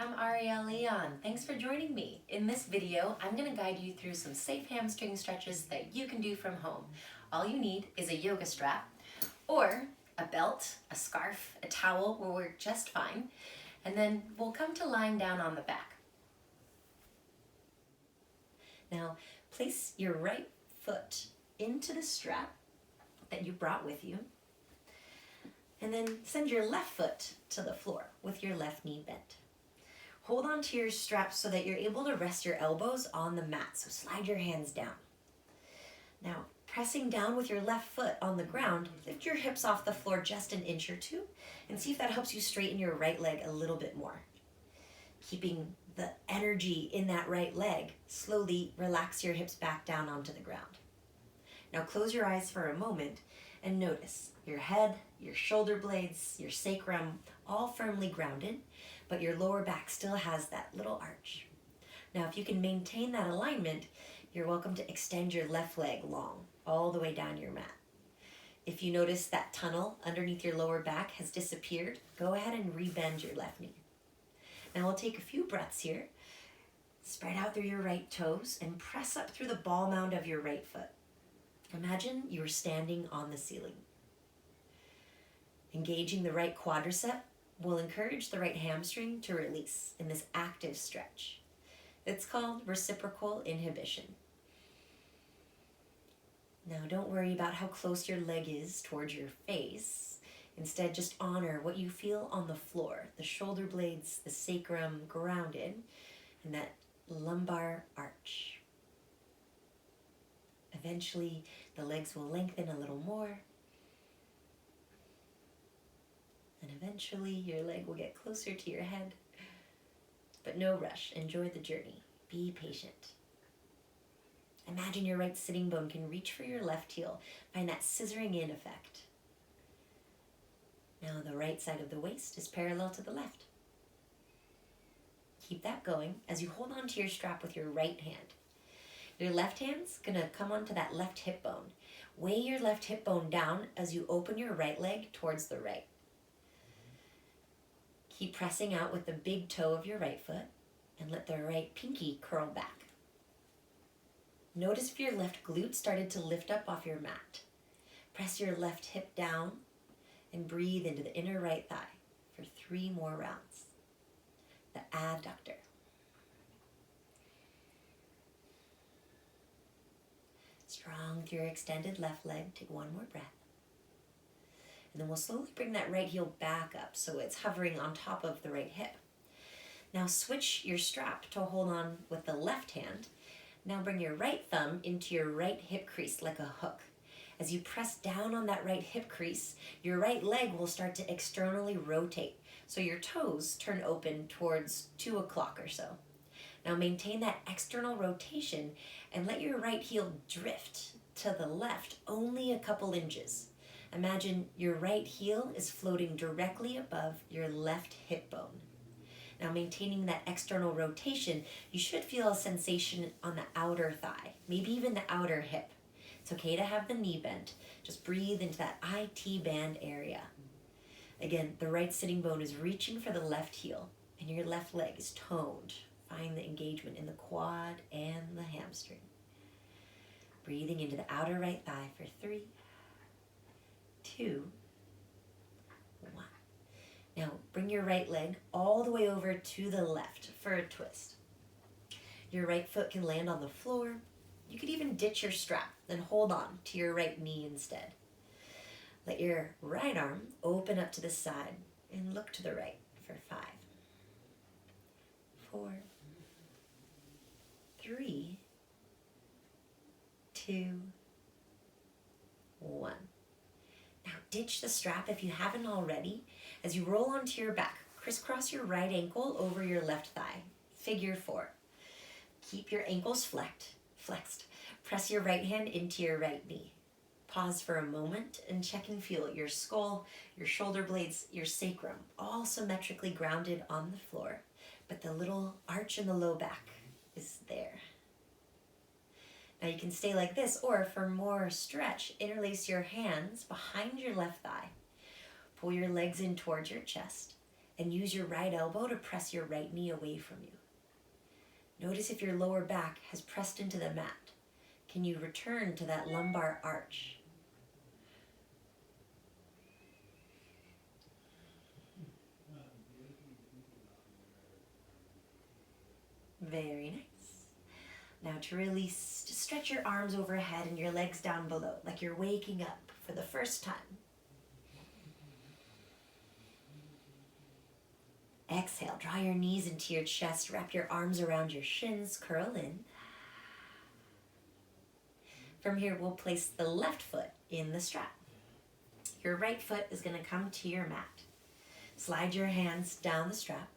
I'm Arielle. Thanks for joining me. In this video, I'm going to guide you through some safe hamstring stretches that you can do from home. All you need is a yoga strap or a belt, a scarf, a towel will work just fine. And then we'll come to lying down on the back. Now, place your right foot into the strap that you brought with you. And then send your left foot to the floor with your left knee bent. Hold on to your straps so that you're able to rest your elbows on the mat, so slide your hands down. Now, pressing down with your left foot on the ground, lift your hips off the floor just an inch or two and see if that helps you straighten your right leg a little bit more. Keeping the energy in that right leg, slowly relax your hips back down onto the ground. Now close your eyes for a moment and notice your head, your shoulder blades, your sacrum, all firmly grounded, but your lower back still has that little arch. Now, if you can maintain that alignment, you're welcome to extend your left leg long, all the way down your mat. If you notice that tunnel underneath your lower back has disappeared, go ahead and rebend your left knee. Now we'll take a few breaths here. Spread out through your right toes and press up through the ball mound of your right foot. Imagine you are standing on the ceiling. Engaging the right quadricep will encourage the right hamstring to release in this active stretch. It's called reciprocal inhibition. Now don't worry about how close your leg is towards your face. Instead, just honor what you feel on the floor, the shoulder blades, the sacrum grounded, and that lumbar arch. Eventually, the legs will lengthen a little more. And eventually, your leg will get closer to your head. But no rush. Enjoy the journey. Be patient. Imagine your right sitting bone can reach for your left heel. Find that scissoring in effect. Now the right side of the waist is parallel to the left. Keep that going as you hold on to your strap with your right hand. Your left hand's gonna come onto that left hip bone. Weigh your left hip bone down as you open your right leg towards the right. Keep pressing out with the big toe of your right foot and let the right pinky curl back. Notice if your left glute started to lift up off your mat. Press your left hip down and breathe into the inner right thigh for 3 more rounds. The adductor. Strong through your extended left leg. Take 1 more breath. And then we'll slowly bring that right heel back up so it's hovering on top of the right hip. Now switch your strap to hold on with the left hand. Now bring your right thumb into your right hip crease like a hook. As you press down on that right hip crease, your right leg will start to externally rotate. So your toes turn open towards 2 o'clock or so. Now maintain that external rotation and let your right heel drift to the left only a couple inches. Imagine your right heel is floating directly above your left hip bone. Now maintaining that external rotation, you should feel a sensation on the outer thigh, maybe even the outer hip. It's okay to have the knee bent. Just breathe into that IT band area. Again, the right sitting bone is reaching for the left heel and your left leg is toned. Find the engagement in the quad and the hamstring. Breathing into the outer right thigh for 3, 2, 1. Now bring your right leg all the way over to the left for a twist. Your right foot can land on the floor. You could even ditch your strap and hold on to your right knee instead. Let your right arm open up to the side and look to the right for 5, 4, 3, 2, 1. Now ditch the strap if you haven't already. As you roll onto your back, crisscross your right ankle over your left thigh. Figure 4. Keep your ankles flexed. Press your right hand into your right knee. Pause for a moment and check and feel your skull, your shoulder blades, your sacrum, all symmetrically grounded on the floor, but the little arch in the low back is there. Now you can stay like this, or for more stretch, interlace your hands behind your left thigh. Pull your legs in towards your chest and use your right elbow to press your right knee away from you. Notice if your lower back has pressed into the mat. Can you return to that lumbar arch? Very nice. Now to release, just stretch your arms overhead and your legs down below, like you're waking up for the first time. Exhale, draw your knees into your chest, wrap your arms around your shins, curl in. From here, we'll place the left foot in the strap. Your right foot is going to come to your mat. Slide your hands down the strap.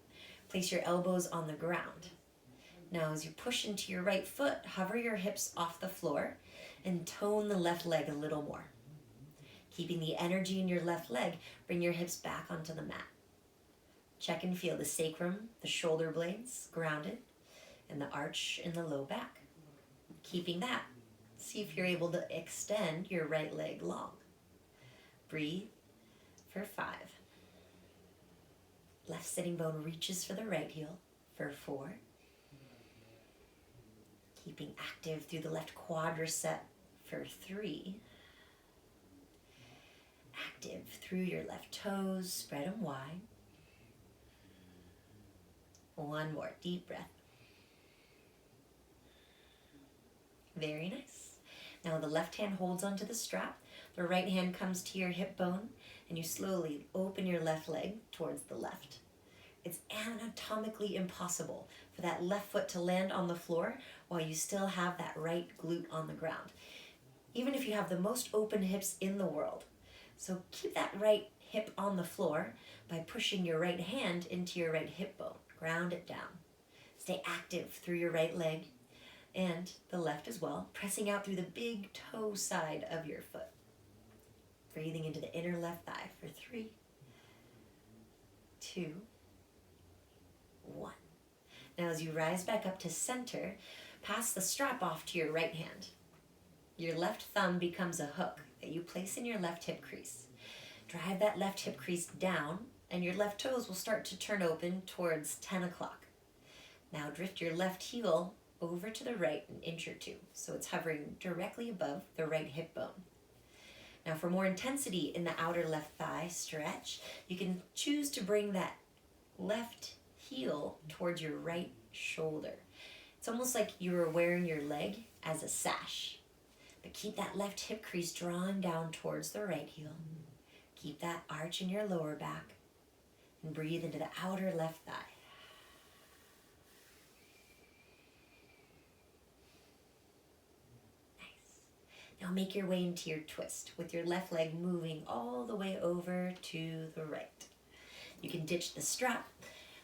Place your elbows on the ground. Now, as you push into your right foot, hover your hips off the floor and tone the left leg a little more. Keeping the energy in your left leg, bring your hips back onto the mat. Check and feel the sacrum, the shoulder blades grounded, and the arch in the low back. Keeping that, see if you're able to extend your right leg long. Breathe for 5. Left sitting bone reaches for the right heel for 4. Keeping active through the left quadricep for 3. Active through your left toes, spread them wide. One more deep breath. Very nice. Now the left hand holds onto the strap, the right hand comes to your hip bone, and you slowly open your left leg towards the left. It's anatomically impossible for that left foot to land on the floor while you still have that right glute on the ground, even if you have the most open hips in the world. So keep that right hip on the floor by pushing your right hand into your right hip bone. Ground it down. Stay active through your right leg and the left as well, pressing out through the big toe side of your foot. Breathing into the inner left thigh for 3, 2, 1. Now as you rise back up to center, pass the strap off to your right hand. Your left thumb becomes a hook that you place in your left hip crease. Drive that left hip crease down, and your left toes will start to turn open towards 10 o'clock. Now drift your left heel over to the right an inch or 2, so it's hovering directly above the right hip bone. Now for more intensity in the outer left thigh stretch, you can choose to bring that left heel towards your right shoulder. It's almost like you were wearing your leg as a sash. But keep that left hip crease drawing down towards the right heel. Keep that arch in your lower back. And breathe into the outer left thigh. Nice. Now make your way into your twist with your left leg moving all the way over to the right. You can ditch the strap.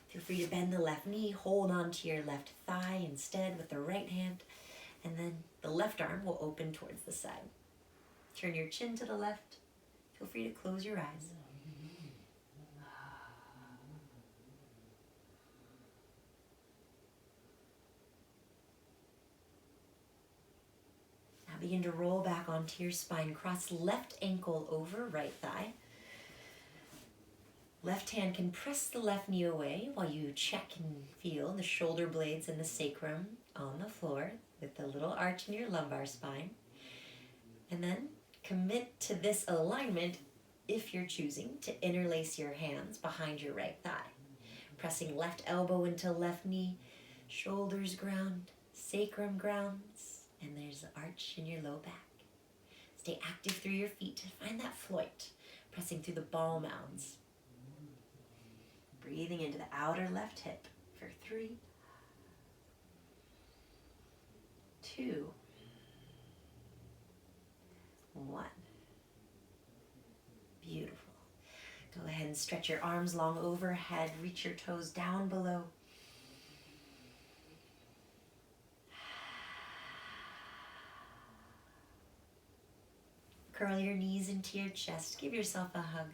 Feel free to bend the left knee, hold on to your left thigh instead with the right hand, and then the left arm will open towards the side. Turn your chin to the left. Feel free to close your eyes. Now begin to roll back onto your spine. Cross left ankle over right thigh. Left hand can press the left knee away while you check and feel the shoulder blades and the sacrum on the floor with the little arch in your lumbar spine. And then commit to this alignment if you're choosing to interlace your hands behind your right thigh. Pressing left elbow into left knee, shoulders ground, sacrum grounds, and there's an arch in your low back. Stay active through your feet to find that float, pressing through the ball mounds. Breathing into the outer left hip for 3, 2, 1. Beautiful. Go ahead and stretch your arms long overhead. Reach your toes down below. Curl your knees into your chest. Give yourself a hug.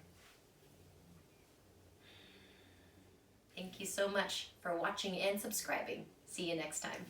Thank you so much for watching and subscribing. See you next time.